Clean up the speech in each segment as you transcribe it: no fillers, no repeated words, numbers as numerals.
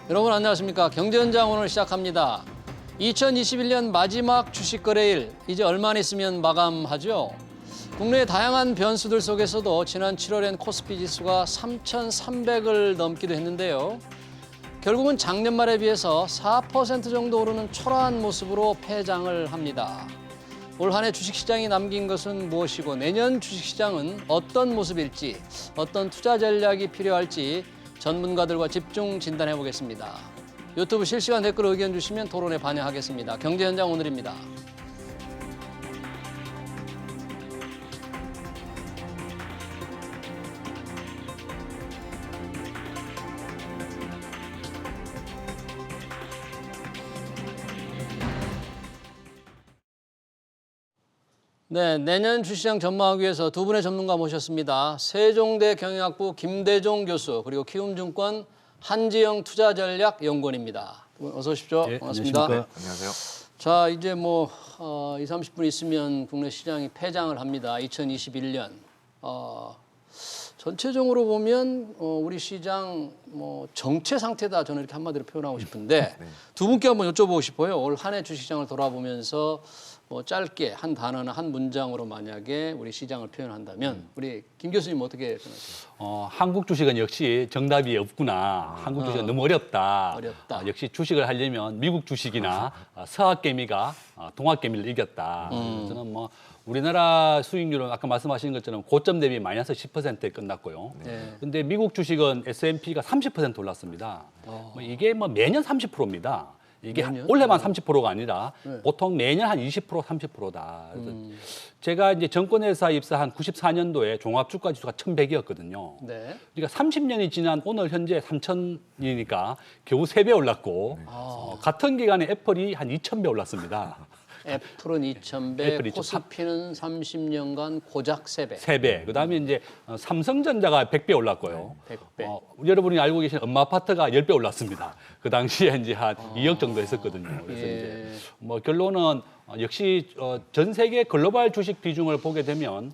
여러분 안녕하십니까. 경제현장 오늘 시작합니다. 2021년 마지막 주식거래일 이제 얼마 안 있으면 마감하죠. 국내의 다양한 변수들 속에서도 지난 7월엔 코스피 지수가 3,300을 넘기도 했는데요. 결국은 작년 말에 비해서 4% 정도 오르는 초라한 모습으로 폐장을 합니다. 올 한 해 주식시장이 남긴 것은 무엇이고 내년 주식시장은 어떤 모습일지, 어떤 투자 전략이 필요할지 전문가들과 집중 진단해 보겠습니다. 유튜브 실시간 댓글 의견 주시면 토론에 반영하겠습니다. 경제현장 오늘입니다. 네, 내년 주시장 전망하기 위해서 두 분의 전문가 모셨습니다. 세종대 경영학부 김대종 교수 그리고 키움증권 한지영 투자전략연구원입니다. 두 분 어서 오십시오. 네, 반갑습니다. 네, 안녕하세요. 자, 이제 뭐 20-30분 있으면 국내 시장이 폐장을 합니다. 2021년. 전체적으로 보면 우리 시장 뭐 정체 상태다 저는 이렇게 한마디로 표현하고 싶은데 네. 두 분께 한번 여쭤보고 싶어요. 올 한 해 주식시장을 돌아보면서 뭐 짧게 한 단어나 한 문장으로 만약에 우리 시장을 표현한다면 우리 김 교수님 어떻게 생각하세요? 한국 주식은 역시 정답이 없구나. 한국 주식은 너무 어렵다. 어렵다. 역시 주식을 하려면 미국 주식이나 서학개미가 동학개미를 이겼다. 저는 뭐 우리나라 수익률은 아까 말씀하신 것처럼 고점 대비 마이너스 10%에 끝났고요. 네. 근데 미국 주식은 S&P가 30% 올랐습니다. 이게 뭐 매년 30%입니다. 이게 매년? 올해만 30%가 아니라 네. 보통 매년 한 20%, 30%다. 그래서 제가 이제 정권회사 입사한 94년도에 종합주가지수가 1,100이었거든요. 네. 그러니까 30년이 지난 오늘 현재 3,000이니까 겨우 3배 올랐고 같은 기간에 애플이 한 2,000배 올랐습니다. 애플은 2,000배, 애플이 코스피는 30년간 고작 3배. 3배. 그다음에 이제 삼성전자가 100배 올랐고요. 100배. 여러분이 알고 계신 엄마 아파트가 10배 올랐습니다. 그 당시에 이제 한 2억 정도 했었거든요. 그래서 예. 이제 뭐 결론은 역시 전 세계 글로벌 주식 비중을 보게 되면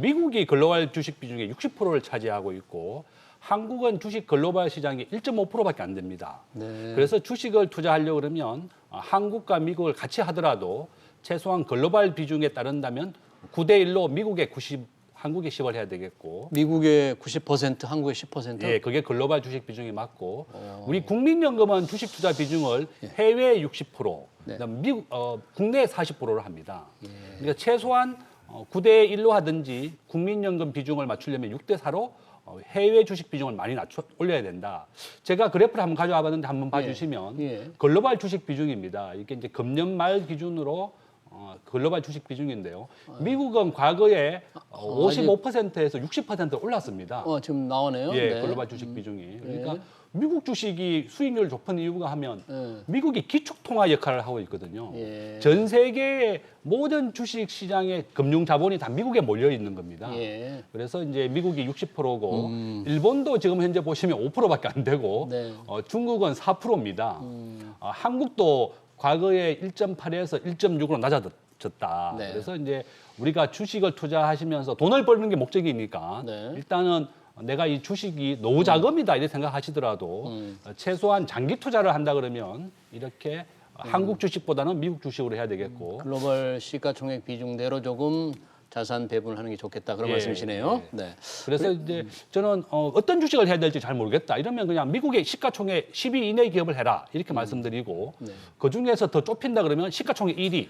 미국이 글로벌 주식 비중의 60%를 차지하고 있고 한국은 주식 글로벌 시장이 1.5%밖에 안 됩니다. 네. 그래서 주식을 투자하려고 그러면 한국과 미국을 같이 하더라도 최소한 글로벌 비중에 따른다면 9대 1로 미국의 90, 한국의 10을 해야 되겠고 미국의 90%, 한국의 10%? 예, 그게 글로벌 주식 비중이 맞고 우리 국민연금은 주식 투자 비중을 해외 60%, 네. 그다음 미국 국내 40%를 합니다. 그러니까 최소한 9대 1로 하든지 국민연금 비중을 맞추려면 6대 4로 해외 주식 비중을 많이 올려야 된다. 제가 그래프를 한번 가져와 봤는데 한번 봐주시면 예. 글로벌 주식 비중입니다. 이게 이제 금년 말 기준으로 글로벌 주식 비중인데요. 미국은 과거에 55%에서 60% 올랐습니다. 지금 나오네요. 예, 네. 글로벌 주식 비중이. 그러니까 미국 주식이 수익률을 높은 이유가 하면 네. 미국이 기축통화 역할을 하고 있거든요. 예. 전 세계의 모든 주식 시장의 금융 자본이 다 미국에 몰려 있는 겁니다. 예. 그래서 이제 미국이 60%고 일본도 지금 현재 보시면 5%밖에 안 되고 네. 중국은 4%입니다. 한국도 과거에 1.8에서 1.6으로 낮아졌다. 네. 그래서 이제 우리가 주식을 투자하시면서 돈을 버는 게 목적이니까 네. 일단은 내가 이 주식이 노후 자금이다 이렇게 생각하시더라도 최소한 장기 투자를 한다 그러면 이렇게 한국 주식보다는 미국 주식으로 해야 되겠고 글로벌 시가총액 비중대로 조금 자산 배분을 하는 게 좋겠다 그런 예, 말씀이시네요. 네. 그래서 이제 저는 어떤 주식을 해야 될지 잘 모르겠다 이러면 그냥 미국의 시가총액 10위 이내 기업을 해라 이렇게 말씀드리고 그중에서 더 좁힌다 그러면 시가총액 1위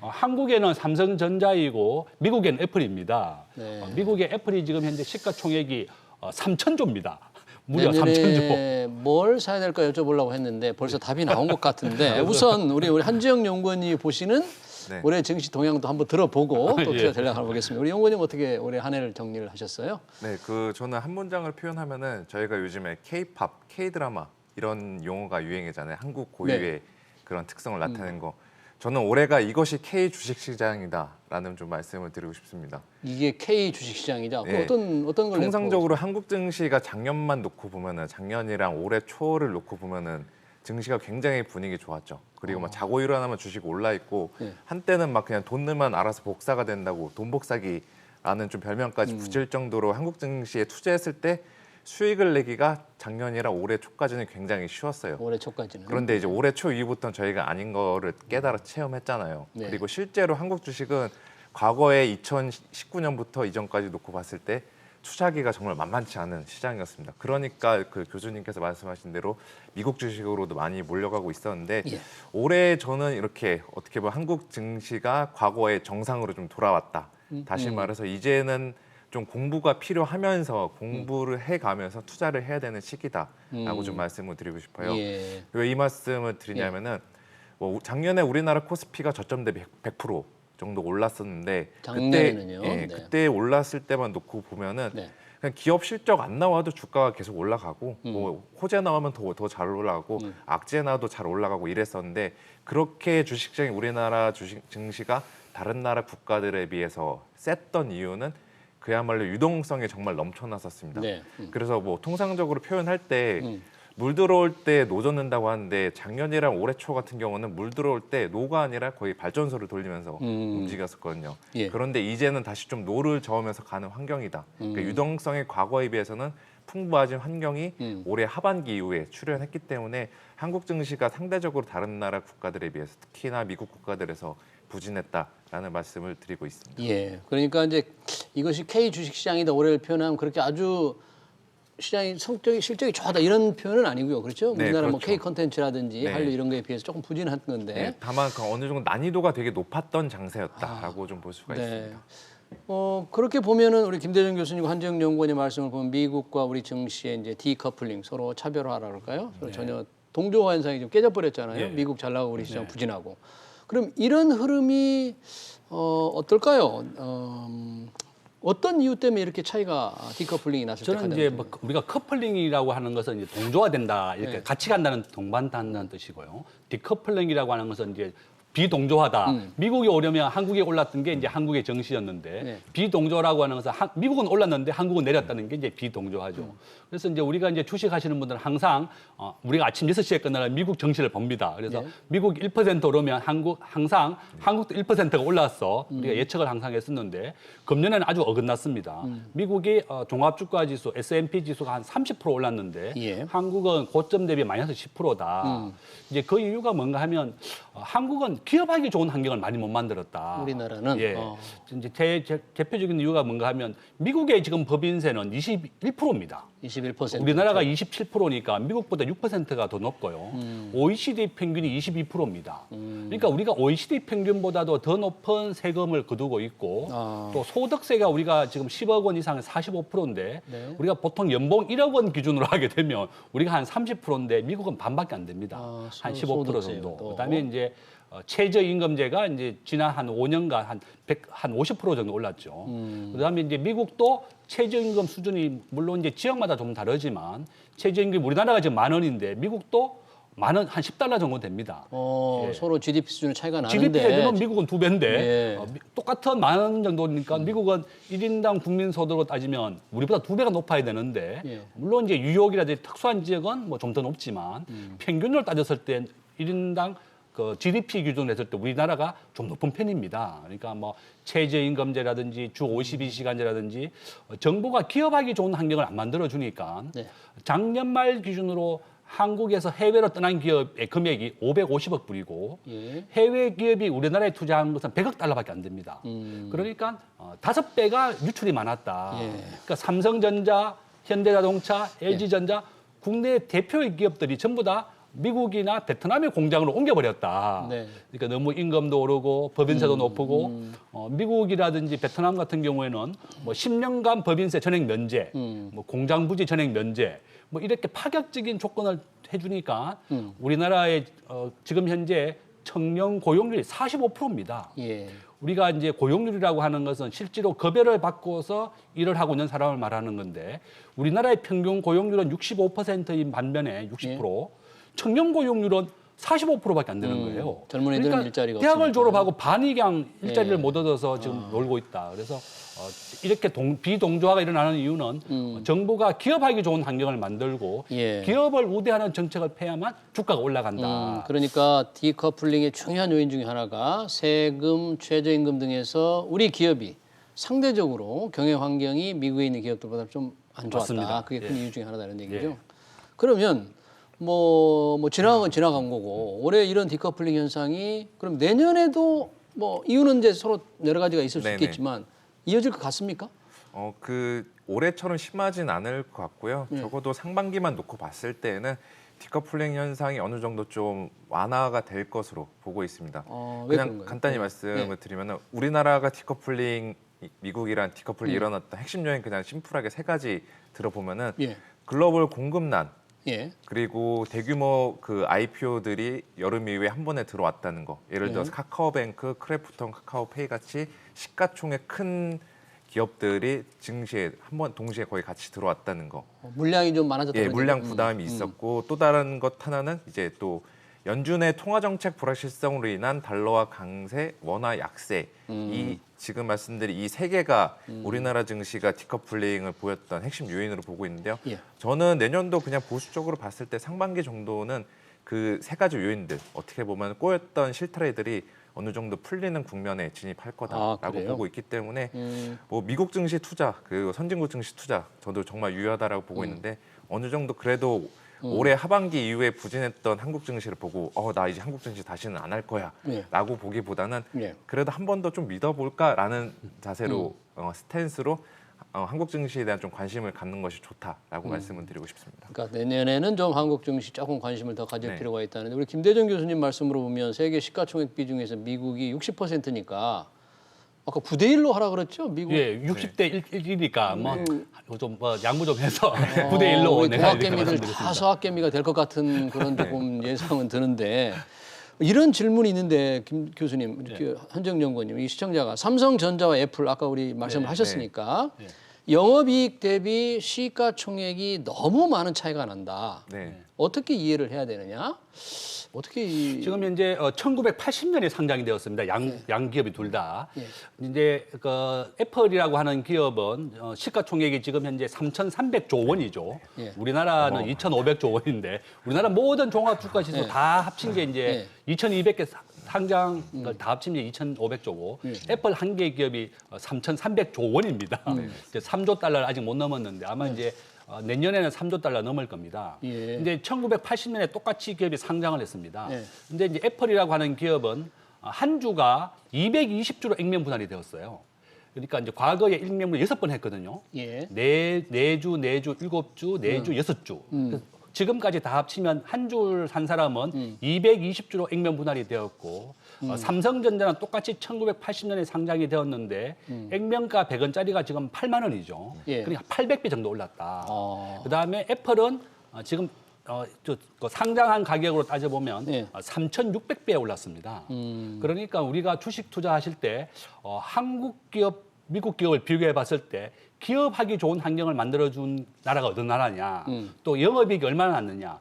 한국에는 삼성전자이고 미국에는 애플입니다. 네. 미국의 애플이 지금 현재 시가총액이 3,000조입니다. 무려 내년에 3,000조. 뭘 사야 될까 여쭤보려고 했는데 벌써 답이 나온 것 같은데 우선 우리 한지영 연구원이 보시는 네. 올해 증시 동향도 한번 들어보고 또 예. 투자 전략을 보겠습니다. 우리 연구원님 어떻게 올해 한 해를 정리를 하셨어요? 네, 저는 한 문장을 표현하면은 저희가 요즘에 K-팝, K-드라마 이런 용어가 유행이잖아요. 한국 고유의 그런 특성을 나타내는 거. 저는 올해가 이것이 K 주식시장이다라는 좀 말씀을 드리고 싶습니다. 이게 K 주식시장이죠. 네. 어떤 걸 통상적으로 한국 증시가 작년만 놓고 보면은 작년이랑 올해 초를 놓고 보면은 증시가 굉장히 분위기 좋았죠. 그리고 막 자고 일어나면 주식 올라 있고 네. 한때는 막 그냥 돈 넣으면 알아서 복사가 된다고 돈 복사기라는 좀 별명까지 붙일 정도로 한국 증시에 투자했을 때 수익을 내기가 작년이랑 올해 초까지는 굉장히 쉬웠어요. 올해 초까지는. 그런데 이제 올해 초 이후부터는 저희가 아닌 거를 깨달아 체험했잖아요. 네. 그리고 실제로 한국 주식은 과거에 2019년부터 이전까지 놓고 봤을 때 투자하기가 정말 만만치 않은 시장이었습니다. 그러니까 그 교수님께서 말씀하신 대로 미국 주식으로도 많이 몰려가고 있었는데 예. 올해 저는 이렇게 어떻게 보면 한국 증시가 과거의 정상으로 좀 돌아왔다. 다시 말해서 이제는 좀 공부가 필요하면서 공부를 해가면서 투자를 해야 되는 시기다라고 좀 말씀을 드리고 싶어요. 예. 왜 이 말씀을 드리냐면은 뭐 작년에 우리나라 코스피가 저점 대비 100% 정도 올랐었는데 작년에는요? 그때, 네. 그때 올랐을 때만 놓고 보면은 네. 그냥 기업 실적 안 나와도 주가가 계속 올라가고 뭐 호재 나오면 더 잘 올라가고 악재 나도 잘 올라가고 이랬었는데 그렇게 주식시장이 우리나라 주식 증시가 다른 나라 국가들에 비해서 셌던 이유는 그야말로 유동성이 정말 넘쳐났었습니다. 네. 그래서 뭐 통상적으로 표현할 때 물 들어올 때 노 젓는다고 하는데 작년이랑 올해 초 같은 경우는 물 들어올 때 노가 아니라 거의 발전소를 돌리면서 움직였었거든요. 예. 그런데 이제는 다시 좀 노를 저으면서 가는 환경이다. 그러니까 유동성의 과거에 비해서는 풍부해진 환경이 올해 하반기 이후에 출현했기 때문에 한국 증시가 상대적으로 다른 나라 국가들에 비해서 특히나 미국 국가들에서 부진했다라는 말씀을 드리고 있습니다. 예. 그러니까 이제 이것이 K 주식 시장이다 올해를 표현하면 그렇게 아주 시장이 성격이 실적이 좋아다 이런 표현은 아니고요. 그렇죠? 네, 우리나라 뭐 그렇죠. K 컨텐츠라든지 네. 한류 이런 거에 비해서 조금 부진한 건데. 네, 다만 그 어느 정도 난이도가 되게 높았던 장세였다라고 좀 볼 수가 있습니다. 그렇게 보면은 우리 김대중 교수님과 한지영 연구원의 말씀을 보면 미국과 우리 증시의 이제 디커플링 서로 차별화라 그럴까요? 서로 전혀 동조화 현상이 좀 깨져버렸잖아요. 예. 미국 잘 나가고 우리 시장 부진하고. 그럼 이런 흐름이 어떨까요? 어떤 이유 때문에 이렇게 차이가 디커플링이 났을 때 저는 가장 이제 뭐 우리가 커플링이라고 하는 것은 이제 동조화된다 이렇게 네. 같이 간다는 동반한다는 뜻이고요. 디커플링이라고 하는 것은 이제 비동조하다. 미국이 오려면 한국에 올랐던 게 이제 한국의 정시였는데 네. 비동조라고 하는 것은 미국은 올랐는데 한국은 내렸다는 게 이제 비동조하죠. 그래서 이제 우리가 이제 주식하시는 분들은 항상 우리가 아침 6시에 끝나는 미국 정시를 봅니다. 그래서 네. 미국 1% 오르면 항상 한국도 1%가 올랐어. 우리가 예측을 항상 했었는데 금년에는 아주 어긋났습니다. 미국이 종합주가지수 S&P 지수가 한 30% 올랐는데 예. 한국은 고점 대비 마이너스 10%다. 이제 그 이유가 뭔가 하면 한국은 기업하기 좋은 환경을 많이 못 만들었다. 우리나라는? 예. 이제 대표적인 이유가 뭔가 하면 미국의 지금 법인세는 21%입니다. 21%. 우리나라가 27%니까 미국보다 6%가 더 높고요. OECD 평균이 22%입니다. 그러니까 우리가 OECD 평균보다도 더 높은 세금을 거두고 있고 또 소득세가 우리가 지금 10억 원 이상 45%인데 네. 우리가 보통 연봉 1억 원 기준으로 하게 되면 우리가 한 30%인데 미국은 반밖에 안 됩니다. 한 15% 소득세요, 정도. 또. 그다음에 이제 최저임금제가 이제 지난 한 5년간 한 50% 정도 올랐죠. 그다음에 이제 미국도 최저임금 수준이 물론 이제 지역마다 좀 다르지만 최저임금 우리나라가 지금 10,000원인데 미국도 10,000원 한 $10 정도 됩니다. 예. 서로 GDP 수준의 차이가 나는데. GDP 대비는 미국은 2배인데 예. 똑같은 10,000원 정도니까 미국은 1인당 국민소득으로 따지면 우리보다 2배가 높아야 되는데 예. 물론 이제 뉴욕이라든지 특수한 지역은 뭐 좀 더 높지만 평균으로 따졌을 때 1인당 그 GDP 기준으로 했을 때 우리나라가 좀 높은 편입니다. 그러니까 뭐 최저임금제라든지 주 52시간제라든지 정부가 기업하기 좋은 환경을 안 만들어 주니까 네. 작년 말 기준으로 한국에서 해외로 떠난 기업의 금액이 550억 불이고 예. 해외 기업이 우리나라에 투자한 것은 100억 달러밖에 안 됩니다. 그러니까 5배가 유출이 많았다. 예. 그러니까 삼성전자, 현대자동차, LG전자 국내 대표의 기업들이 전부 다 미국이나 베트남의 공장으로 옮겨버렸다. 네. 그러니까 너무 임금도 오르고 법인세도 높고 미국이라든지 베트남 같은 경우에는 뭐 10년간 법인세 전액 면제, 뭐 공장 부지 전액 면제, 뭐 이렇게 파격적인 조건을 해주니까 우리나라의 지금 현재 청년 고용률이 45%입니다. 예. 우리가 이제 고용률이라고 하는 것은 실제로 급여를 받고서 일을 하고 있는 사람을 말하는 건데 우리나라의 평균 고용률은 65%인 반면에 60%, 청년 고용률은 45%밖에 안 되는 거예요. 젊은 애들은 그러니까 일자리가 대학을 없으니까. 졸업하고 반이 그냥 일자리를 예. 못 얻어서 지금 놀고 있다. 그래서 이렇게 비동조화가 일어나는 이유는 정부가 기업하기 좋은 환경을 만들고 예. 기업을 우대하는 정책을 펴야만 주가가 올라간다. 그러니까 디커플링의 중요한 요인 중에 하나가 세금, 최저임금 등에서 우리 기업이 상대적으로 경영 환경이 미국에 있는 기업들보다 좀 안 좋았다. 맞습니다. 그게 큰 예. 이유 중에 하나다는 얘기죠. 예. 그러면 뭐 지나간 건 지나간 거고 올해 이런 디커플링 현상이 그럼 내년에도 뭐 이유는 이제 서로 여러 가지가 있을 수 네네. 있겠지만 이어질 것 같습니까? 그 올해처럼 심하진 않을 것 같고요. 예. 적어도 상반기만 놓고 봤을 때는 디커플링 현상이 어느 정도 좀 완화가 될 것으로 보고 있습니다. 왜 그냥 그런가요? 간단히 예. 말씀을 예. 드리면 우리나라가 디커플링 미국이랑 디커플링 음. 일어났던 핵심 요인 그냥 심플하게 세 가지 들어보면은 예. 글로벌 공급난 예. 그리고 대규모 그 IPO들이 여름 이후에 한 번에 들어왔다는 거. 예를 들어서 카카오뱅크, 크래프톤, 카카오페이 같이 시가총액 큰 기업들이 증시에 한 번 동시에 거의 같이 들어왔다는 거. 물량이 좀 많아졌다. 예, 그러죠? 물량 부담이 있었고 또 다른 것 하나는 이제 또 연준의 통화 정책 불확실성으로 인한 달러화 강세, 원화 약세. 이 지금 말씀드린 이 세 개가 우리나라 증시가 디커플링을 보였던 핵심 요인으로 보고 있는데요. 예. 저는 내년도 그냥 보수적으로 봤을 때 상반기 정도는 그 세 가지 요인들 어떻게 보면 꼬였던 실트레이들이 어느 정도 풀리는 국면에 진입할 거다라고 그래요? 보고 있기 때문에 음. 뭐 미국 증시 투자 그리고 선진국 증시 투자 저도 정말 유효하다라고 보고 있는데 어느 정도 그래도 올해 하반기 이후에 부진했던 한국 증시를 보고 나 이제 한국 증시 다시는 안 할 거야라고 보기보다는 예. 그래도 한 번 더 좀 믿어볼까라는 자세로 스탠스로 한국 증시에 대한 좀 관심을 갖는 것이 좋다라고 말씀을 드리고 싶습니다. 그러니까 내년에는 좀 한국 증시 조금 관심을 더 가질 네. 필요가 있다는데 우리 김대중 교수님 말씀으로 보면 세계 시가총액 비중에서 미국이 60%니까 아까 9대 1로 하라 그랬죠? 미국. 예, 60대 1이니까 뭐좀 양보 좀 해서 9대 1로 우리 내가 이렇게 공학개미들 다 말씀드렸습니다. 서학개미가 될 것 같은 그런 조금 예상은 드는데 이런 질문이 있는데 김 교수님, 이렇게 한정연구원님, 이 시청자가 삼성전자와 애플 아까 우리 말씀을 하셨으니까 네. 영업이익 대비 시가총액이 너무 많은 차이가 난다. 네. 어떻게 이해를 해야 되느냐? 어떻게 지금 현재 1980년에 상장이 되었습니다. 양 기업이 둘 다. 예. 이제 그 애플이라고 하는 기업은 시가총액이 지금 현재 3,300조 원이죠. 예. 우리나라는 2,500조 원인데 우리나라 모든 종합주가지수 예. 다 합친 게 이제 2,200개 상장을 다 합치면 2,500조고 애플 한 개 기업이 3,300조 원입니다. 이제 3조 달러를 아직 못 넘었는데 아마 이제 내년에는 3조 달러 넘을 겁니다. 예. 근데 1980년에 똑같이 기업이 상장을 했습니다. 예. 근데 이제 애플이라고 하는 기업은 한 주가 220주로 액면 분할이 되었어요. 그러니까 이제 과거에 액면을 6번 했거든요. 예. 네 주, 7주, 4주, 6주. 지금까지 다 합치면 한 줄 산 사람은 220주로 액면 분할이 되었고 삼성전자는 똑같이 1980년에 상장이 되었는데 액면가 100원짜리가 지금 8만 원이죠. 예. 그러니까 800배 정도 올랐다. 어. 그다음에 애플은 지금 그 상장한 가격으로 따져보면 예. 3,600배에 올랐습니다. 그러니까 우리가 주식 투자하실 때 한국 기업, 미국 기업을 비교해 봤을 때 기업하기 좋은 환경을 만들어준 나라가 어떤 나라냐, 또 영업이익이 얼마나 났느냐.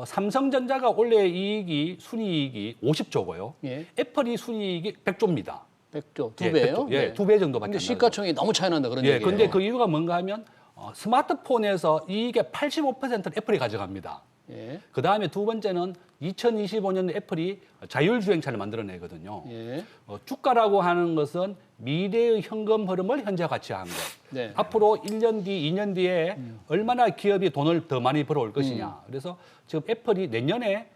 삼성전자가 올해 이익이 순이익이 50조고요. 예. 애플이 순이익이 100조입니다. 100조, 두 배예요? 예, 2배 정도밖에 근데 안 나요. 시가총액이 너무 차이 난다 그런 예, 얘기예요. 근데 그 이유가 뭔가 하면 스마트폰에서 이익의 85%를 애플이 가져갑니다. 예. 그 다음에 두 번째는 2025년 애플이 자율주행차를 만들어내거든요. 예. 주가라고 하는 것은 미래의 현금 흐름을 현재 가치화한 것. 네. 앞으로 1년 뒤, 2년 뒤에 얼마나 기업이 돈을 더 많이 벌어올 것이냐. 그래서 지금 애플이 내년에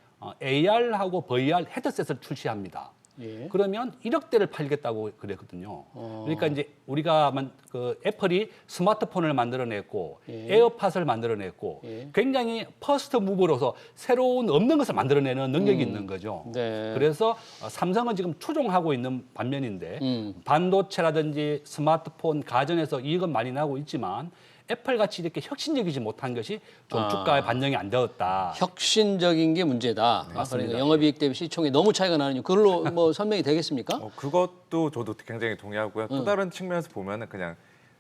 AR하고 VR 헤드셋을 출시합니다. 예. 그러면 1억 대를 팔겠다고 그랬거든요. 그러니까 이제 우리가 그 애플이 스마트폰을 만들어냈고 예. 에어팟을 만들어냈고 예. 굉장히 퍼스트 무브로서 새로운 없는 것을 만들어내는 능력이 있는 거죠. 네. 그래서 삼성은 지금 추종하고 있는 반면인데 반도체라든지 스마트폰, 가전에서 이익은 많이 나고 있지만 애플같이 이렇게 혁신적이지 못한 것이 좀 주가에 반영이 안 되었다. 혁신적인 게 문제다. 그러니까 영업이익 대비 시총이 너무 차이가 나는 이유. 그걸로 뭐 설명이 되겠습니까? 그것도 저도 굉장히 동의하고요. 또 다른 측면에서 보면은 그냥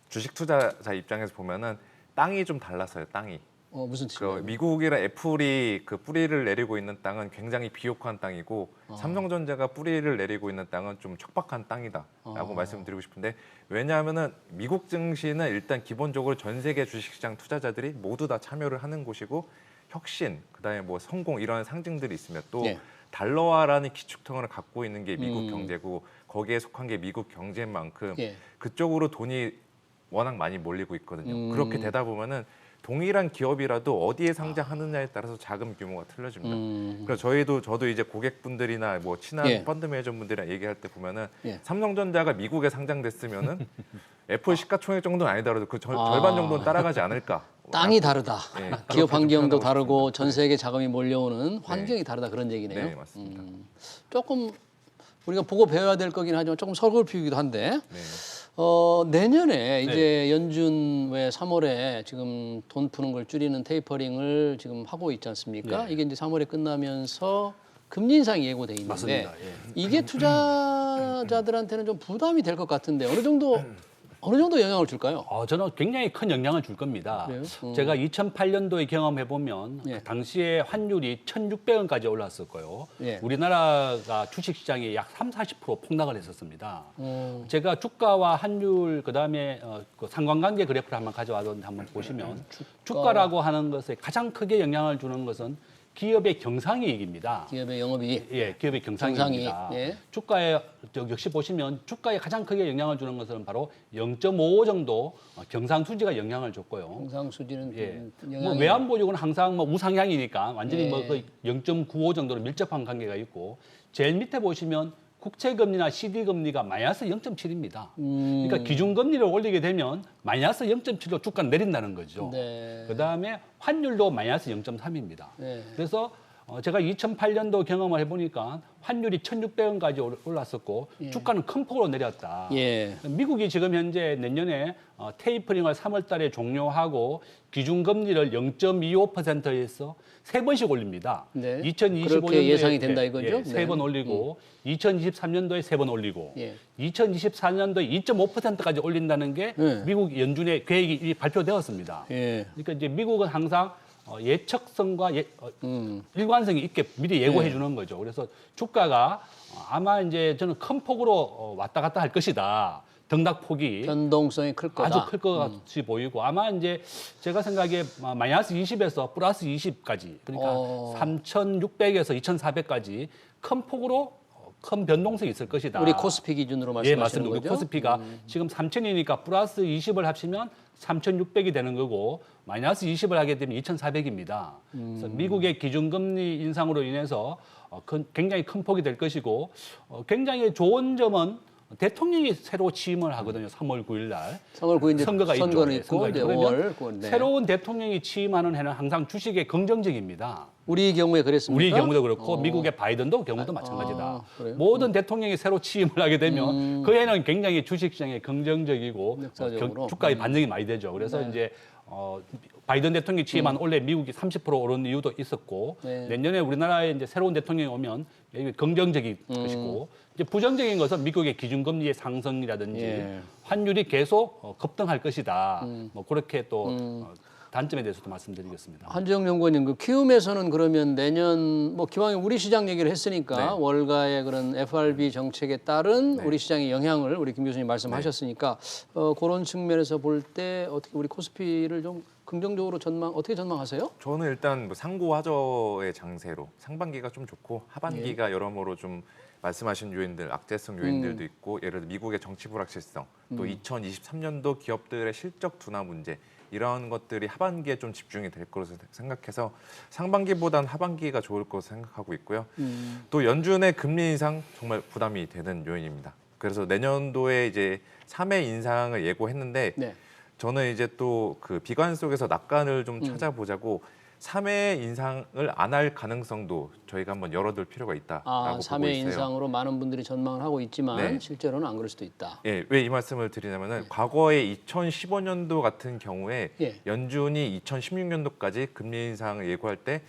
주식 투자자 입장에서 보면은 땅이 좀 달라서요. 땅이. 무슨 그 뜻이에요? 미국이랑 애플이 그 뿌리를 내리고 있는 땅은 굉장히 비옥한 땅이고 삼성전자가 뿌리를 내리고 있는 땅은 좀 척박한 땅이다라고 말씀드리고 싶은데 왜냐하면은 미국 증시는 일단 기본적으로 전 세계 주식시장 투자자들이 모두 다 참여를 하는 곳이고 혁신 그다음에 뭐 성공 이런 상징들이 있으면 또 예. 달러화라는 기축통을 갖고 있는 게 미국 경제고 거기에 속한 게 미국 경제인 만큼 예. 그쪽으로 돈이 워낙 많이 몰리고 있거든요. 음. 그렇게 되다 보면은 동일한 기업이라도 어디에 상장하느냐에 따라서 자금 규모가 틀려집니다. 그래서 저도 이제 고객분들이나 뭐 친한 예. 펀드 매니저분들이랑 얘기할 때 보면은 예. 삼성전자가 미국에 상장됐으면은 애플 시가총액 정도는 아니더라도 그 절반 정도는 따라가지 않을까. 땅이 다르다. 네, 기업 그렇게 환경도 표현하고 다르고 싶습니다. 전 세계 자금이 몰려오는 환경이 다르다 그런 얘기네요. 네, 맞습니다. 조금 우리가 보고 배워야 될 거긴 하지만 조금 서글프기도 한데 네. 내년에 이제 연준 왜 3월에 지금 돈 푸는 걸 줄이는 테이퍼링을 지금 하고 있지 않습니까? 이게 이제 3월에 끝나면서 금리 인상이 예고돼 있는데 맞습니다. 예. 이게 투자자들한테는 좀 부담이 될 것 같은데 어느 정도 영향을 줄까요? 저는 굉장히 큰 영향을 줄 겁니다. 그래요? 제가 2008년도에 경험해 보면 예. 그 당시에 환율이 1,600원까지 올랐었고요. 예. 우리나라가 주식시장이 약 30-40% 폭락을 했었습니다. 어. 제가 주가와 환율 그다음에 그 상관관계 그래프를 한번 가져와서 한번 보시면 주가라고 하는 것에 가장 크게 영향을 주는 것은 기업의 경상이익입니다. 기업의 영업이익. 예, 기업의 경상이익입니다. 경상이익, 예. 주가에 역시 보시면 주가에 가장 크게 영향을 주는 것은 바로 0.55 정도 경상수지가 영향을 줬고요. 통상수지는 예. 영향이 뭐 외환보육은 항상 뭐 우상향이니까 완전히 예. 뭐 거의 0.95 정도로 밀접한 관계가 있고 제일 밑에 보시면 국채금리나 CD금리가 마이너스 0.7입니다. 그러니까 기준금리를 올리게 되면 마이너스 0.7로 주가는 내린다는 거죠. 네. 그다음에 환율도 마이너스 0.3입니다. 네. 그래서 제가 2008년도 경험을 해보니까 환율이 1,600원까지 올랐었고 주가는 큰 폭으로 내렸다. 예. 미국이 지금 현재 내년에 테이퍼링을 3월 달에 종료하고 기준금리를 0.25%에서 3번씩 올립니다. 네. 2025년도에 그렇게 예상이 된다 이거죠? 네. 3번 올리고 2023년도에 3번 올리고 예. 2024년도에 2.5%까지 올린다는 게 네. 미국 연준의 계획이 발표되었습니다. 예. 그러니까 이제 미국은 항상 예측성과 일관성이 있게 미리 예고해 주는 거죠. 그래서 주가가 아마 이제 저는 큰 폭으로 왔다 갔다 할 것이다. 등락폭이 변동성이 클 거다. 아주 클 것 같이 보이고 아마 이제 제가 생각에 마이너스 20에서 플러스 20까지 그러니까 3,600에서 2,400까지 큰 폭으로 큰 변동성이 있을 것이다. 우리 코스피 기준으로 말씀하시는 예, 맞습니다. 거죠? 우리 코스피가 지금 3,000이니까 플러스 20을 합치면 3,600이 되는 거고 마이너스 20을 하게 되면 2,400입니다. 그래서 미국의 기준금리 인상으로 인해서 굉장히 큰 폭이 될 것이고 굉장히 좋은 점은 대통령이 새로 취임을 하거든요. 3월 9일 날. 3월 9일 선거가 있죠. 선거는 네, 있고 선거가 이제 있죠. 5월 그러면 9월. 네. 새로운 대통령이 취임하는 해는 항상 주식에 긍정적입니다. 우리 경우에 그랬습니까? 우리 경우도 그렇고 미국의 바이든도 경우도 마찬가지다. 그래요? 모든 대통령이 새로 취임을 하게 되면 그 해는 굉장히 주식시장에 긍정적이고 역사적으로. 주가에 반영이 많이 되죠. 그래서 네. 이제 바이든 대통령이 취임한 원래 미국이 30% 오른 이유도 있었고 네. 내년에 우리나라에 이제 새로운 대통령이 오면 긍정적일 것이고 이제 부정적인 것은 미국의 기준금리의 상승이라든지 예. 환율이 계속 급등할 것이다. 뭐 그렇게 또 단점에 대해서도 말씀드리겠습니다. 한주영 연구원님, 그 키움에서는 그러면 내년 뭐 기왕에 우리 시장 얘기를 했으니까 네. 월가의 그런 FRB 정책에 따른 우리 시장의 영향을 우리 김 교수님 말씀하셨으니까 그런 측면에서 볼 때 어떻게 우리 코스피를 좀 긍정적으로 어떻게 전망하세요? 저는 일단 뭐 상고하저의 장세로 상반기가 좀 좋고 하반기가 여러모로 좀 말씀하신 요인들, 악재성 요인들도 있고 예를 들어 미국의 정치 불확실성, 또 2023년도 기업들의 실적 둔화 문제 이런 것들이 하반기에 좀 집중이 될 것으로 생각해서 상반기보단 하반기가 좋을 것으로 생각하고 있고요. 또 연준의 금리 인상 정말 부담이 되는 요인입니다. 그래서 내년도에 이제 3회 인상을 예고했는데 네. 저는 이제 또 그 비관 속에서 낙관을 좀 찾아보자고 3회 인상을 안 할 가능성도 저희가 한번 열어둘 필요가 있다라고 보고 3회 있어요. 인상으로 많은 분들이 전망을 하고 있지만 네. 실제로는 안 그럴 수도 있다. 예, 왜 이 말씀을 드리냐면은 과거에 2015년도 같은 경우에 예. 연준이 2016년도까지 금리 인상을 예고할 때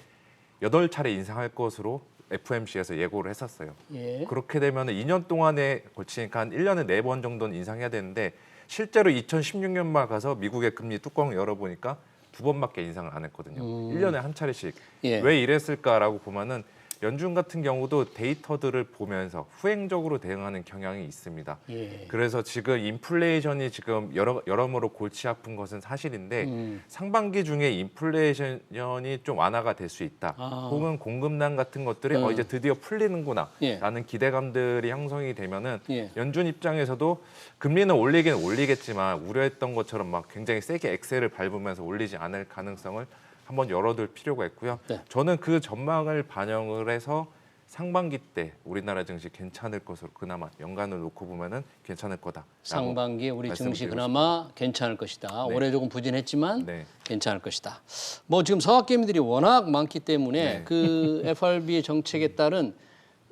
8차례 인상할 것으로 FOMC에서 예고를 했었어요. 예. 그렇게 되면 2년 동안에 걸치니까 한 1년에 4번 정도는 인상해야 되는데 실제로 2016년 말 가서 미국의 금리 뚜껑을 열어보니까 2번밖에 인상을 안 했거든요. 1년에 한 차례씩. 예. 왜 이랬을까라고 보면은 연준 같은 경우도 데이터들을 보면서 후행적으로 대응하는 경향이 있습니다. 예. 그래서 지금 인플레이션이 지금 여러모로 골치 아픈 것은 사실인데 상반기 중에 인플레이션이 좀 완화가 될 수 있다. 혹은 공급난 같은 것들이 이제 드디어 풀리는구나 예. 라는 기대감들이 형성이 되면은 예. 연준 입장에서도 금리는 올리긴 올리겠지만 우려했던 것처럼 막 굉장히 세게 엑셀을 밟으면서 올리지 않을 가능성을 한번 열어둘 필요가 있고요. 네. 저는 그 전망을 반영을 해서 상반기 때 우리나라 증시 괜찮을 것으로 그나마 연간을 놓고 보면은 괜찮을 거다. 상반기에 우리 증시 말씀드리고 그나마 괜찮을 것이다. 네. 올해 조금 부진했지만 네. 괜찮을 것이다. 뭐 지금 서학개미들이 워낙 많기 때문에 네. 그 FRB의 정책에 따른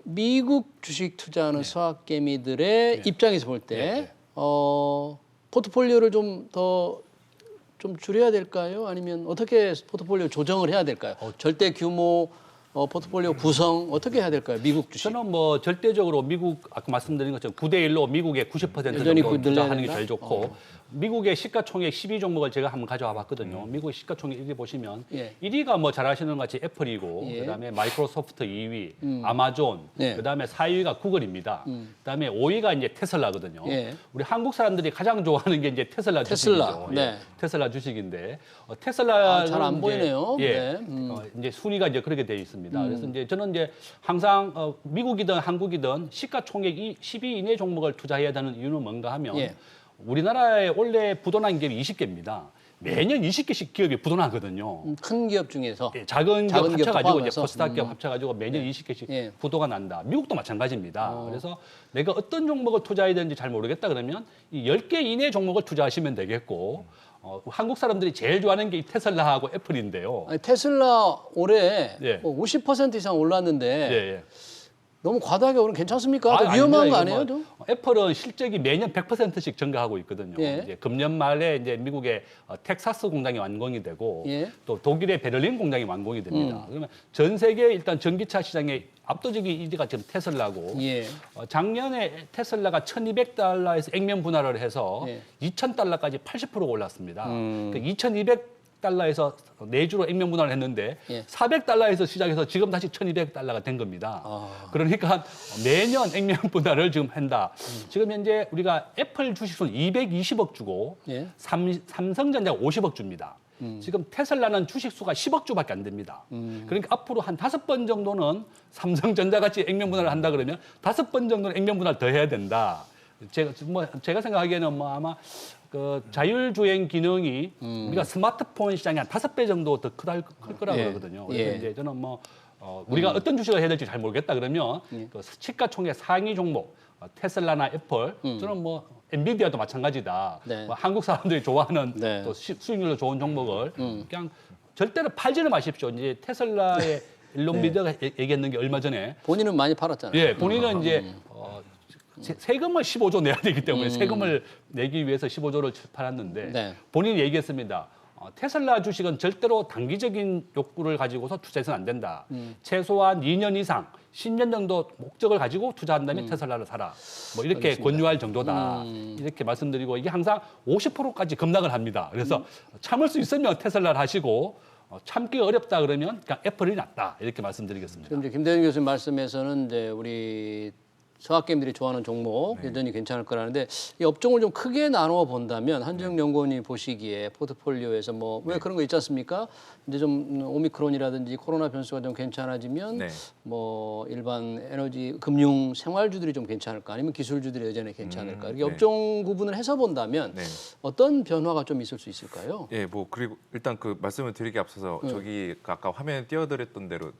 미국 주식 투자하는 서학개미들의 입장에서 볼 때 포트폴리오를 좀 줄여야 될까요? 아니면 어떻게 포트폴리오 조정을 해야 될까요? 절대 규모 포트폴리오 구성 어떻게 해야 될까요? 미국 주식. 저는 뭐 절대적으로 미국 아까 말씀드린 것처럼 9대 1로 미국의 90% 여전히 정도 투자하는 게 늘려야 제일 좋고 미국의 시가총액 12종목을 제가 한번 가져와 봤거든요. 미국의 시가총액 1위 보시면 예. 1위가 뭐 잘 아시는 것 같이 애플이고 예. 그다음에 마이크로소프트 2위, 아마존, 예. 그다음에 4위가 구글입니다. 그다음에 5위가 이제 테슬라거든요. 예. 우리 한국 사람들이 가장 좋아하는 게 이제 테슬라 테슬라. 주식이죠. 네. 예. 테슬라 주식인데 테슬라 잘 안 보이네요. 예. 네. 이제 순위가 이제 그렇게 되어 있습니다. 그래서 이제 저는 이제 항상 미국이든 한국이든 시가총액 10위 이내 종목을 투자해야 되는 이유는 뭔가 하면 예. 우리나라에 원래 부도난 기업이 20개입니다. 매년 20개씩 기업이 부도나거든요. 큰 기업 중에서 예, 작은 기업 작은 기업도 합쳐가지고 이제 포함해서? 코스닥 기업 합쳐가지고 매년 20개씩 예. 부도가 난다. 미국도 마찬가지입니다. 그래서 내가 어떤 종목을 투자해야 되는지 잘 모르겠다 그러면 이 10개 이내 종목을 투자하시면 되겠고 한국 사람들이 제일 좋아하는 게 이 테슬라하고 애플인데요. 아니, 테슬라 올해 예. 뭐 50% 이상 올랐는데 예, 예. 너무 과다하게 오르면 괜찮습니까? 아, 또 위험한 아닙니다. 거 이거 아니에요? 뭐 좀? 애플은 실적이 매년 100%씩 증가하고 있거든요. 예. 이제 금년 말에 이제 미국의 텍사스 공장이 완공이 되고 예. 또 독일의 베를린 공장이 완공이 됩니다. 그러면 전 세계 일단 전기차 시장의 압도적인 1위가 지금 테슬라고 예. 작년에 테슬라가 1,200달러에서 액면 분할을 해서 예. 2,000달러까지 80% 올랐습니다. 그 2,200달러에서 내주로 액면 분할을 했는데 예. 400달러에서 시작해서 지금 다시 1,200달러가 된 겁니다. 아. 그러니까 매년 액면 분할을 지금 한다. 지금 현재 우리가 애플 주식은 220억 주고 예. 삼성전자가 50억 줍니다. 지금 테슬라는 주식 수가 10억 주밖에 안 됩니다. 그러니까 앞으로 한 5번 정도는 삼성전자 같이 액면 분할을 한다 그러면 5번 정도는 액면 분할 더 해야 된다. 제가 생각하기에는 뭐 아마 그 자율주행 기능이 우리가 스마트폰 시장이 한 5배 정도 더 클 거라 예. 그러거든요. 그래서 예. 이제 저는 뭐 우리가 어떤 주식을 해야 될지 잘 모르겠다 그러면 그 시가총액 상위 종목 테슬라나 애플 저는 뭐 엔비디아도 마찬가지다. 네. 뭐 한국 사람들이 좋아하는 네. 또 수익률도 좋은 종목을 그냥 절대로 팔지는 마십시오. 이제 테슬라의 일론 미더가 얘기했는 게 얼마 전에 본인은 많이 팔았잖아요. 예, 본인은 이제 세금을 15조 내야 되기 때문에 세금을 내기 위해서 15조를 팔았는데 네. 본인이 얘기했습니다. 테슬라 주식은 절대로 단기적인 욕구를 가지고서 투자해서는 안 된다. 최소한 2년 이상, 10년 정도 목적을 가지고 투자한다면 테슬라를 사라. 뭐 이렇게 알겠습니다. 권유할 정도다. 이렇게 말씀드리고 이게 항상 50%까지 급락을 합니다. 그래서 참을 수 있으면 테슬라를 하시고 참기가 어렵다 그러면 그냥 애플이 낫다. 이렇게 말씀드리겠습니다. 지금 이제 김대중 교수님 말씀에서는 이제 우리 서학개미들이 좋아하는 종목 여전히 괜찮을 거라는데 이 업종을 좀 크게 나누어 본다면 한정 연구원이 보시기에 포트폴리오에서 뭐 왜 그런 거 있지 않습니까? 이제 좀 오미크론이라든지 코로나 변수가 좀 괜찮아지면 네. 뭐 일반 에너지, 금융, 생활주들이 좀 괜찮을까? 아니면 기술주들이 여전히 괜찮을까? 이렇게 네. 업종 구분을 해서 본다면 네. 어떤 변화가 좀 있을 수 있을까요? 예, 뭐 그리고 일단 그 말씀을 드리기 앞서서 저기 아까 화면에 띄워드렸던 대로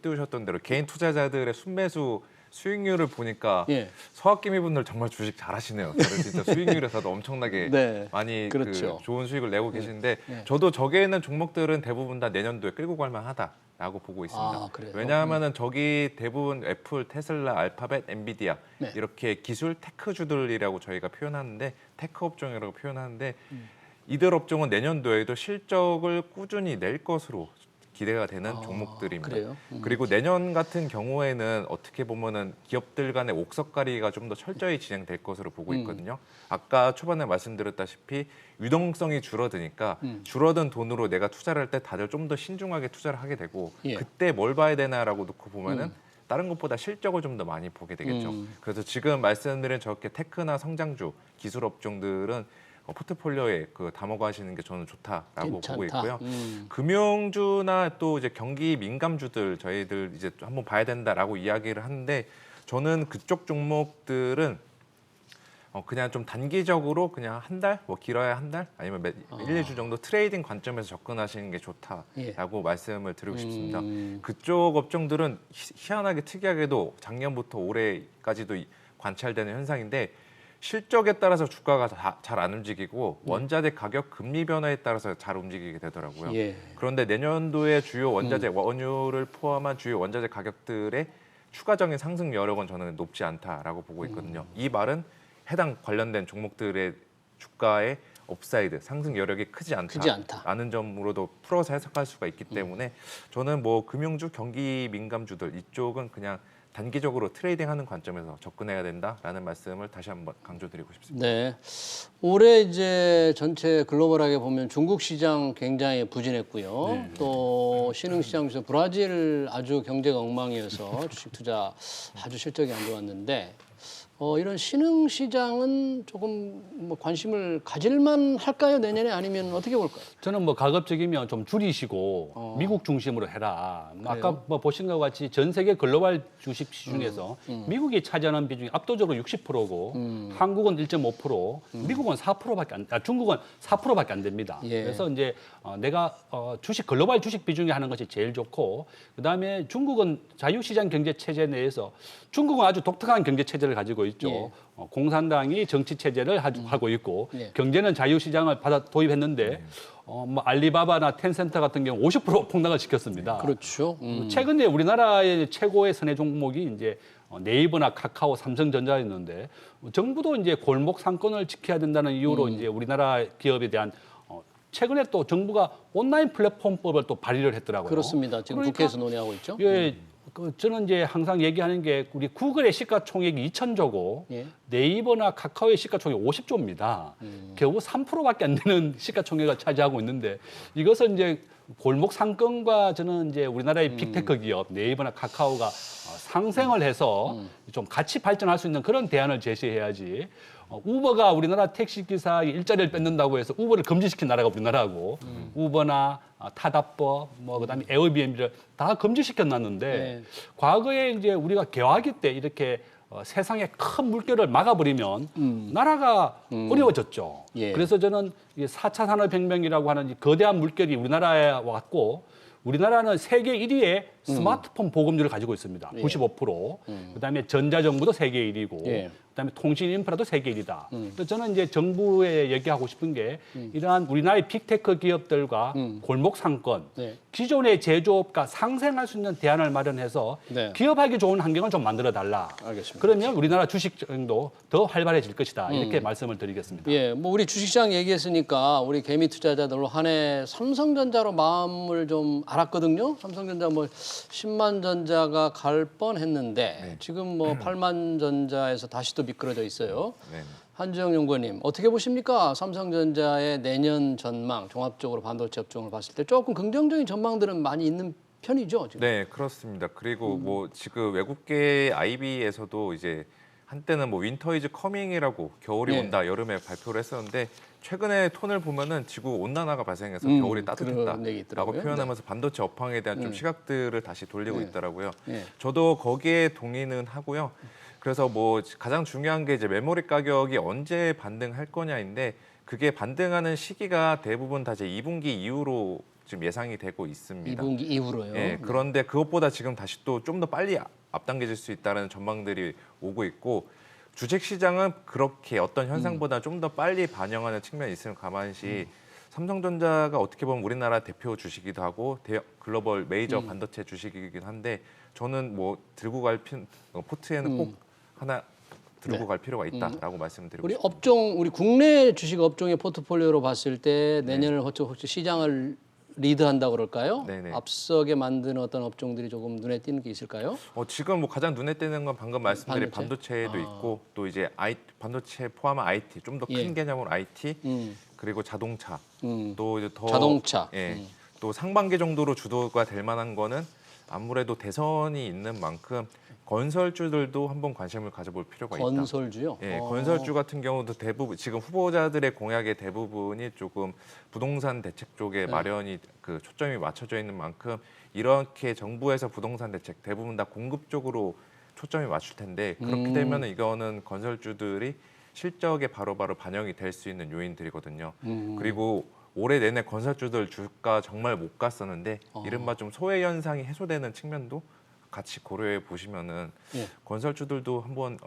띄우셨던 대로 개인 투자자들의 순매수 수익률을 보니까 예. 서학개미 분들 정말 주식 잘하시네요. 다들 진짜 수익률에서도 엄청나게 네, 많이 그렇죠. 그 좋은 수익을 내고 계시는데 저도 저기에 있는 종목들은 대부분 다 내년도에 끌고 갈 만하다라고 보고 있습니다. 아, 그래요? 왜냐하면은 저기 대부분 애플, 테슬라, 알파벳, 엔비디아 네. 이렇게 기술 테크주들이라고 저희가 표현하는데 테크 업종이라고 표현하는데 이들 업종은 내년도에도 실적을 꾸준히 낼 것으로 기대가 되는 종목들입니다. 그래요? 그리고 내년 같은 경우에는 어떻게 보면은 기업들 간의 옥석가리가 좀 더 철저히 진행될 것으로 보고 있거든요. 아까 초반에 말씀드렸다시피 유동성이 줄어드니까 줄어든 돈으로 내가 투자를 할 때 다들 좀 더 신중하게 투자를 하게 되고 예. 그때 뭘 봐야 되나라고 놓고 보면은 다른 것보다 실적을 좀 더 많이 보게 되겠죠. 그래서 지금 말씀드린 저렇게 테크나 성장주, 기술 업종들은 포트폴리오에 담아가시는 게 저는 좋다라고 괜찮다. 보고 있고요. 금융주나 또 이제 경기 민감주들 저희들 이제 한번 봐야 된다라고 이야기를 하는데 저는 그쪽 종목들은 그냥 좀 단기적으로 그냥 한 달, 뭐 길어야 한 달, 아니면 1, 2주 정도 트레이딩 관점에서 접근하시는 게 좋다라고 말씀을 드리고 싶습니다. 그쪽 업종들은 희한하게 특이하게도 작년부터 올해까지도 관찰되는 현상인데 실적에 따라서 주가가 잘 안 움직이고 원자재 가격 금리 변화에 따라서 잘 움직이게 되더라고요. 예. 그런데 내년도에 주요 원자재 원유를 포함한 주요 원자재 가격들의 추가적인 상승 여력은 저는 높지 않다라고 보고 있거든요. 이 말은 해당 관련된 종목들의 주가의 업사이드 상승 여력이 크지 않다라는 점으로도 풀어서 해석할 수가 있기 때문에 저는 뭐 금융주, 경기 민감주들 이쪽은 그냥 단기적으로 트레이딩하는 관점에서 접근해야 된다라는 말씀을 다시 한번 강조드리고 싶습니다. 네. 올해 이제 전체 글로벌하게 보면 중국 시장 굉장히 부진했고요. 또 신흥 시장 중에서 브라질 아주 경제가 엉망이어서 주식 투자 아주 실적이 안 좋았는데 이런 신흥 시장은 조금 뭐 관심을 가질만 할까요? 내년에 아니면 어떻게 볼까요? 저는 뭐 가급적이면 좀 줄이시고 미국 중심으로 해라. 아까 뭐 보신 것 같이 전 세계 글로벌 주식 시중에서 미국이 차지하는 비중이 압도적으로 60%고 한국은 1.5%, 미국은 4%밖에 중국은 4%밖에 안 됩니다. 예. 그래서 이제 내가 주식 글로벌 주식 비중이 하는 것이 제일 좋고 그다음에 중국은 자유시장 경제 체제 내에서 중국은 아주 독특한 경제 체제를 가지고 있죠. 예. 공산당이 정치 체제를 하고 있고 예. 경제는 자유시장을 받아 도입했는데 뭐 알리바바나 텐센트 같은 경우 50% 폭락을 시켰습니다. 그렇죠. 최근에 우리나라의 최고의 선해 종목이 이제 네이버나 카카오, 삼성전자였는데 정부도 이제 골목 상권을 지켜야 된다는 이유로 이제 우리나라 기업에 대한 최근에 또 정부가 온라인 플랫폼법을 또 발의를 했더라고요. 그렇습니다. 지금 그러니까 국회에서 논의하고 있죠. 예, 저는 이제 항상 얘기하는 게 우리 구글의 시가총액이 2,000조고 예. 네이버나 카카오의 시가총액이 50조입니다. 겨우 3%밖에 안 되는 시가총액을 차지하고 있는데 이것은 이제 골목 상권과 저는 이제 우리나라의 빅테크 기업 네이버나 카카오가 상생을 해서 좀 같이 발전할 수 있는 그런 대안을 제시해야지. 우버가 우리나라 택시 기사의 일자리를 뺏는다고 해서 우버를 금지시킨 나라가 우리나라고 우버나 타다법 뭐 그다음에 에어비앤비를 다 금지시켜놨는데 네. 과거에 이제 우리가 개화기 때 이렇게 세상에 큰 물결을 막아버리면 나라가 어려워졌죠. 예. 그래서 저는 이 4차 산업혁명이라고 하는 이 거대한 물결이 우리나라에 왔고 우리나라는 세계 1위의 스마트폰 보급률을 가지고 있습니다. 예. 95%. 그다음에 전자정부도 세계 1위고 예. 그다음에 통신 인프라도 세계 1위다. 그래서 저는 이제 정부에 얘기하고 싶은 게 이러한 우리나라의 빅테크 기업들과 골목 상권, 네. 기존의 제조업과 상생할 수 있는 대안을 마련해서 네. 기업하기 좋은 환경을 좀 만들어 달라. 알겠습니다. 그러면 우리나라 주식도 더 활발해질 것이다. 이렇게 말씀을 드리겠습니다. 예, 뭐 우리 주식시장 얘기했으니까 우리 개미 투자자들로 한 해 삼성전자로 마음을 좀 알았거든요. 삼성전자 뭐 10만 전자가 갈 뻔했는데 지금 뭐 8만 전자에서 다시 또 미끄러져 있어요. 네. 한주영 연구원님 어떻게 보십니까? 삼성전자의 내년 전망 종합적으로 반도체 업종을 봤을 때 조금 긍정적인 전망들은 많이 있는 편이죠. 지금. 네, 그렇습니다. 그리고 뭐 지금 외국계 IB에서도 이제 한때는 뭐 윈터 이즈 커밍이라고 겨울이 예. 온다, 여름에 발표를 했었는데 최근에 톤을 보면은 지구 온난화가 발생해서 겨울이 그런 얘기 따뜻했다라고 있더라고요. 표현하면서 반도체 업황에 대한 좀 시각들을 다시 돌리고 있더라고요. 예. 저도 거기에 동의는 하고요. 그래서 뭐 가장 중요한 게 이제 메모리 가격이 언제 반등할 거냐인데 그게 반등하는 시기가 대부분 다 이제 2분기 이후로 지금 예상이 되고 있습니다. 2분기 이후로요. 예, 그런데 그것보다 지금 다시 또 좀 더 빨리 앞당겨질 수 있다는 전망들이 오고 있고 주식 시장은 그렇게 어떤 현상보다 좀 더 빨리 반영하는 측면이 있으면 가만시 삼성전자가 어떻게 보면 우리나라 대표 주식이기도 하고 글로벌 메이저 반도체 주식이기도 한데 저는 뭐 들고 갈 포트에는 꼭 하나 들고 갈 필요가 있다라고 말씀드리고 우리 싶습니다. 업종, 우리 국내 주식 업종의 포트폴리오로 봤을 때 내년을 혹시 시장을 리드한다고 그럴까요? 네네. 앞서게 만드는 어떤 업종들이 조금 눈에 띄는 게 있을까요? 지금 뭐 가장 눈에 띄는 건 방금 말씀드린 반도체? 반도체도 있고 또 이제 반도체 포함한 IT 좀 더 큰 예. 개념으로 IT 음, 그리고 자동차 음. 또 이제 더 자동차. 예. 또 상반기 정도로 주도가 될 만한 거는 아무래도 대선이 있는 만큼 건설주들도 한번 관심을 가져볼 필요가 있다. 건설주요? 예, 건설주 같은 경우도 대부분 지금 후보자들의 공약의 대부분이 조금 부동산 대책 쪽에 마련이 그 초점이 맞춰져 있는 만큼 이렇게 정부에서 부동산 대책 대부분 다 공급 쪽으로 초점이 맞출 텐데 그렇게 되면 이거는 건설주들이 실적에 바로바로 반영이 될 수 있는 요인들이거든요. 그리고 올해 내내 건설주들 주가 정말 못 갔었는데 이른바 좀 소외 현상이 해소되는 측면도 같이 고려해 보시면은 예. 건설주들도 한번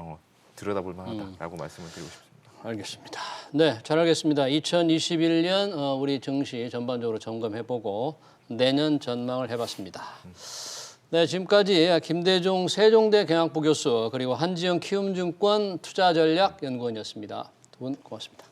들여다볼 만하다라고 말씀을 드리고 싶습니다. 알겠습니다. 네, 잘 알겠습니다. 2021년 우리 증시 전반적으로 점검해보고 내년 전망을 해봤습니다. 네, 지금까지 김대중 세종대 경영학부 교수 그리고 한지영 키움증권 투자전략연구원이었습니다. 두 분 고맙습니다.